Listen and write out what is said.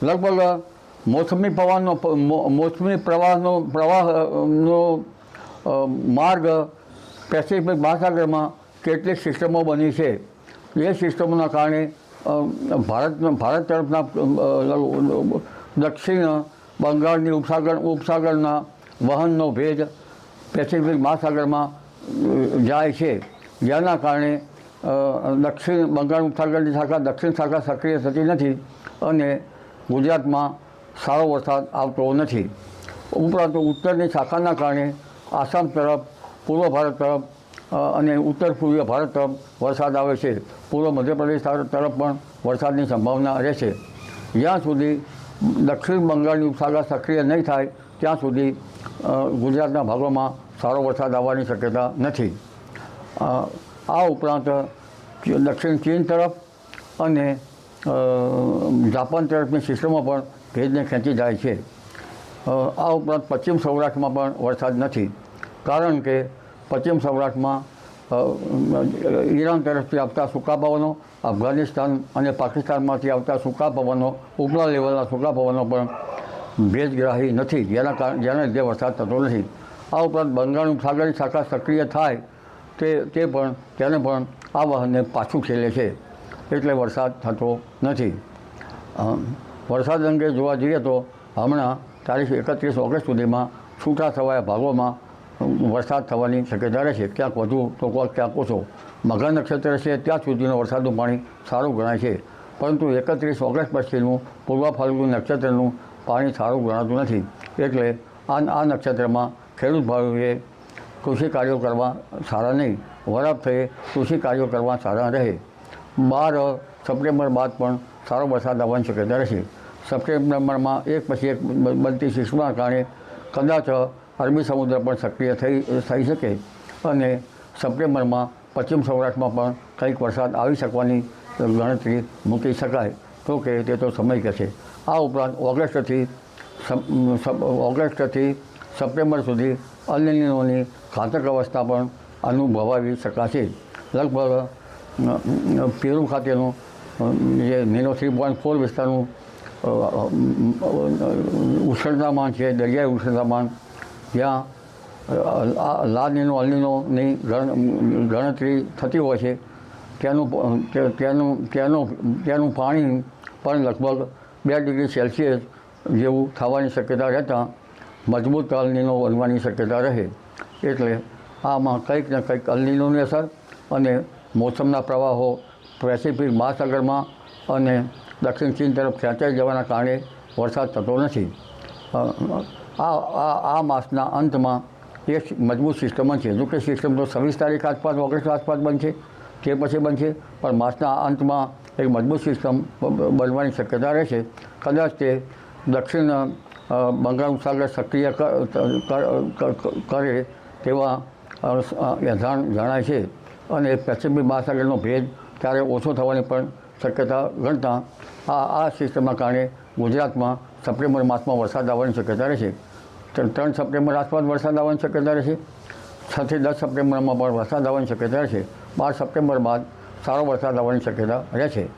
લગભગ મોસમી પ્રવાહનો માર્ગ પેસિફિક મહાસાગરમાં કેટલીક સિસ્ટમો બની છે. એ સિસ્ટમોના કારણે ભારત તરફના દક્ષિણ બંગાળની ઉપસાગરના વહનનો ભેજ પેસિફિક મહાસાગરમાં જાય છે, જેના કારણે દક્ષિણ બંગાળ ઉપસાગરની શાખા દક્ષિણ શાખા સક્રિય થતી નથી અને ગુજરાતમાં સારો વરસાદ આવતો નથી. ઉપરાંત ઉત્તરની શાખાના કારણે આસામ તરફ, પૂર્વ ભારત તરફ અને ઉત્તર પૂર્વીય ભારત તરફ વરસાદ આવે છે. પૂર્વ મધ્યપ્રદેશ તરફ પણ વરસાદની સંભાવના રહેશે. જ્યાં સુધી દક્ષિણ બંગાળની ઉપસાગર સક્રિય નહીં થાય ત્યાં સુધી ગુજરાતના ભાગોમાં સારો વરસાદ આવવાની શક્યતા નથી. આ ઉપરાંત દક્ષિણ ચીન તરફ અને જાપાન તરફની સિસ્ટમો પણ ભેજને ખેંચી જાય છે. આ ઉપરાંત પશ્ચિમ સૌરાષ્ટ્રમાં પણ વરસાદ નથી, કારણ કે પશ્ચિમ સૌરાષ્ટ્રમાં ઈરાન તરફથી આવતા સૂકા પવનો, અફઘાનિસ્તાન અને પાકિસ્તાનમાંથી આવતા સૂકા પવનો, ઉપલા લેવલના સૂકા પવનો પણ ભેજગ્રાહી નથી, જેના લીધે વરસાદ થતો નથી. આ ઉપરાંત બંગાળ ઉપસાગરની શાખા સક્રિય થાય તેને પણ આ વહનને પાછું ખેલે છે, એટલે વરસાદ થતો નથી. વરસાદ અંગે જોવા જઈએ તો હમણાં તારીખ 31 ઓગસ્ટ સુધીમાં છૂટાછવાયા ભાગોમાં વરસાદ થવાની શક્યતા રહેશે. ક્યાંક વધુ તો ક્યાંક ઓછો. મઘા નક્ષત્ર છે ત્યાં સુધીનું વરસાદનું પાણી સારું ગણાય છે, પરંતુ 31 ઓગસ્ટ પછીનું પૂર્વ ફાલ્ગુની નક્ષત્રનું પાણી સારું ગણાતું નથી. એટલે આ નક્ષત્રમાં ખેડૂત ભાઈઓએ કૃષિ કાર્યો કરવા સારા નહીં, વરાપ થયે કૃષિ કાર્યો કરવા સારા રહે. 12 સપ્ટેમ્બર બાદ પણ સારો વરસાદ આવવાની શક્યતા રહેશે. સપ્ટેમ્બરમાં એક પછી એક બનતી સિસ્ટમના કારણે કદાચ અરબી સમુદ્ર પણ સક્રિય થઈ શકે અને સપ્ટેમ્બરમાં પશ્ચિમ સૌરાષ્ટ્રમાં પણ કંઈક વરસાદ આવી શકવાની ગણતરી મૂકી શકાય. તો કે તે તો સમય કહેશે. આ ઉપરાંત ઓગસ્ટથી સપ્ટેમ્બર સુધી અલ નીનોની ઘાતક અવસ્થા પણ અનુભવાવી શકાશે. લગભગ પેરુ ખાતેનું જે નીનો 3.4 વિસ્તારનું ઉષ્ણતામાન છે, દરિયાઈ ઉષ્ણતામાન, જ્યાં લા નીનો અલ નીનોની ગણતરી થતી હોય છે, તેનું પાણી પણ લગભગ 2 ડિગ્રી સેલ્સિયસ જેવું થવાની શક્યતા રહેતાં મજબૂત અલ નીનો બનવાની શક્યતા રહે. એટલે આમાં કંઈક ને કંઈક અલ નીનોની અસર અને મોસમના પ્રવાહો પેસિફિક મહાસાગરમાં અને દક્ષિણ ચીન તરફ ખેંચાઈ જવાના કારણે વરસાદ થતો નથી. આ માસના અંતમાં એક મજબૂત સિસ્ટમ છે. જો કે સિસ્ટમ તો 26 તારીખ આસપાસ, ઓગસ્ટ આસપાસ બનશે, તે પછી બનશે, પણ માસના અંતમાં એક મજબૂત સિસ્ટમ બનવાની શક્યતા રહેશે. કદાચ તે દક્ષિણ બંગાળ ઉપસાગર સક્રિય કરે તેવા જણાય છે અને પેસિફિક મહાસાગરનો ભેજ ત્યારે ઓછો થવાની પણ શક્યતા ગણતા આ સિસ્ટમના કારણે ગુજરાતમાં સપ્ટેમ્બર માસમાં વરસાદ આવવાની શક્યતા રહેશે. 3 સપ્ટેમ્બર આસપાસ વરસાદ આવવાની શક્યતા રહેશે. 6 થી 10 સપ્ટેમ્બરમાં પણ વરસાદ આવવાની શક્યતા રહેશે. 12 સપ્ટેમ્બર બાદ સારો વરસાદ આવવાની શક્યતા રહેશે.